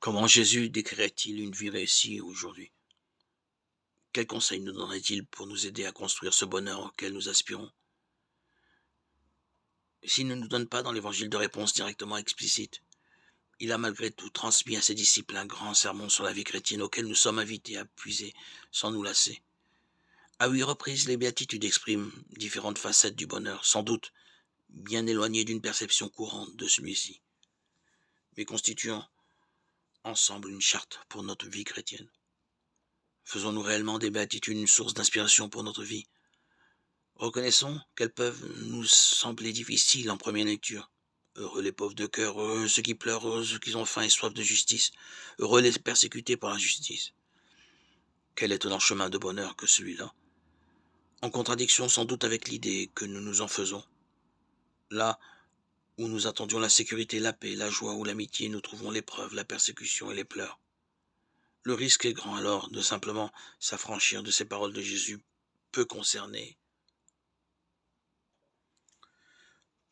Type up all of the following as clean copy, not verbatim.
Comment Jésus décrirait-il une vie réussie aujourd'hui? Quels conseils nous donnerait-il pour nous aider à construire ce bonheur auquel nous aspirons? S'il ne nous donne pas dans l'Évangile de réponse directement explicite, il a malgré tout transmis à ses disciples un grand sermon sur la vie chrétienne auquel nous sommes invités à puiser sans nous lasser. À 8 reprises, les béatitudes expriment différentes facettes du bonheur, sans doute bien éloignées d'une perception courante de celui-ci, mais constituant ensemble une charte pour notre vie chrétienne. Faisons-nous réellement des béatitudes une source d'inspiration pour notre vie? Reconnaissons qu'elles peuvent nous sembler difficiles en première lecture. Heureux les pauvres de cœur, heureux ceux qui pleurent, heureux ceux qui ont faim et soif de justice, heureux les persécutés par la justice. Quel étonnant chemin de bonheur que celui-là, en contradiction sans doute avec l'idée que nous nous en faisons. Là où nous attendions la sécurité, la paix, la joie ou l'amitié, nous trouvons l'épreuve, la persécution et les pleurs. Le risque est grand alors de simplement s'affranchir de ces paroles de Jésus, peu concernées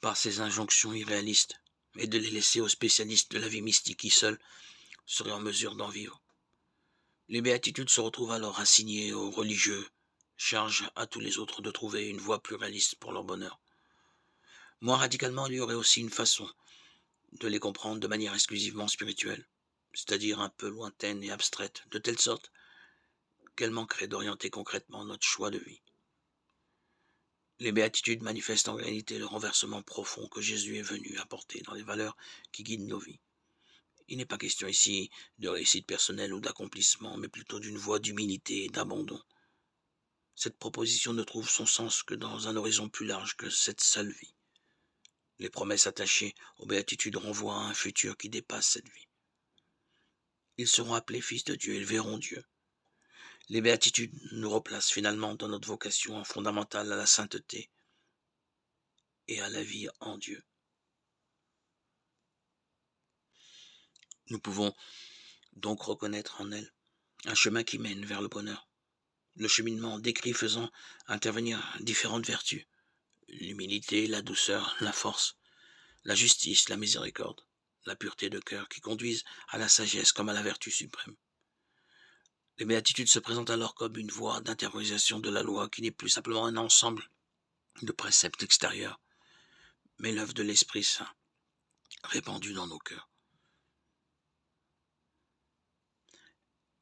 par ces injonctions irréalistes, et de les laisser aux spécialistes de la vie mystique qui seuls seraient en mesure d'en vivre. Les béatitudes se retrouvent alors assignées aux religieux, charge à tous les autres de trouver une voie plus réaliste pour leur bonheur. Moins radicalement, il y aurait aussi une façon de les comprendre de manière exclusivement spirituelle, c'est-à-dire un peu lointaine et abstraite, de telle sorte qu'elle manquerait d'orienter concrètement notre choix de vie. Les béatitudes manifestent en réalité le renversement profond que Jésus est venu apporter dans les valeurs qui guident nos vies. Il n'est pas question ici de réussite personnelle ou d'accomplissement, mais plutôt d'une voie d'humilité et d'abandon. Cette proposition ne trouve son sens que dans un horizon plus large que cette seule vie. Les promesses attachées aux béatitudes renvoient à un futur qui dépasse cette vie. Ils seront appelés fils de Dieu, ils verront Dieu. Les béatitudes nous replacent finalement dans notre vocation fondamentale à la sainteté et à la vie en Dieu. Nous pouvons donc reconnaître en elles un chemin qui mène vers le bonheur. Le cheminement décrit faisant intervenir différentes vertus: l'humilité, la douceur, la force, la justice, la miséricorde, la pureté de cœur, qui conduisent à la sagesse comme à la vertu suprême. Les béatitudes se présentent alors comme une voie d'intériorisation de la loi qui n'est plus simplement un ensemble de préceptes extérieurs, mais l'œuvre de l'Esprit Saint répandue dans nos cœurs.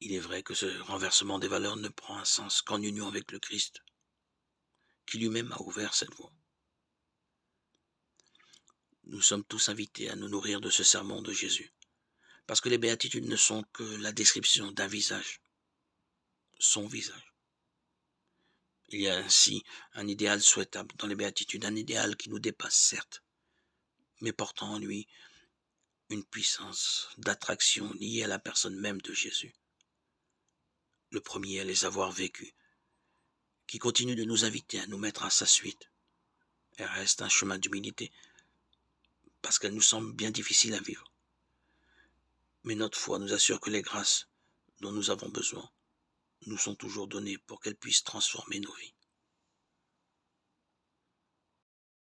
Il est vrai que ce renversement des valeurs ne prend un sens qu'en union avec le Christ, qui lui-même a ouvert cette voie. Nous sommes tous invités à nous nourrir de ce sermon de Jésus, parce que les béatitudes ne sont que la description d'un visage, son visage. Il y a ainsi un idéal souhaitable dans les béatitudes, un idéal qui nous dépasse certes, mais portant en lui une puissance d'attraction liée à la personne même de Jésus. Le premier à les avoir vécus, qui continue de nous inviter à nous mettre à sa suite. Elle reste un chemin d'humilité, parce qu'elle nous semble bien difficile à vivre. Mais notre foi nous assure que les grâces dont nous avons besoin nous sont toujours données pour qu'elles puissent transformer nos vies.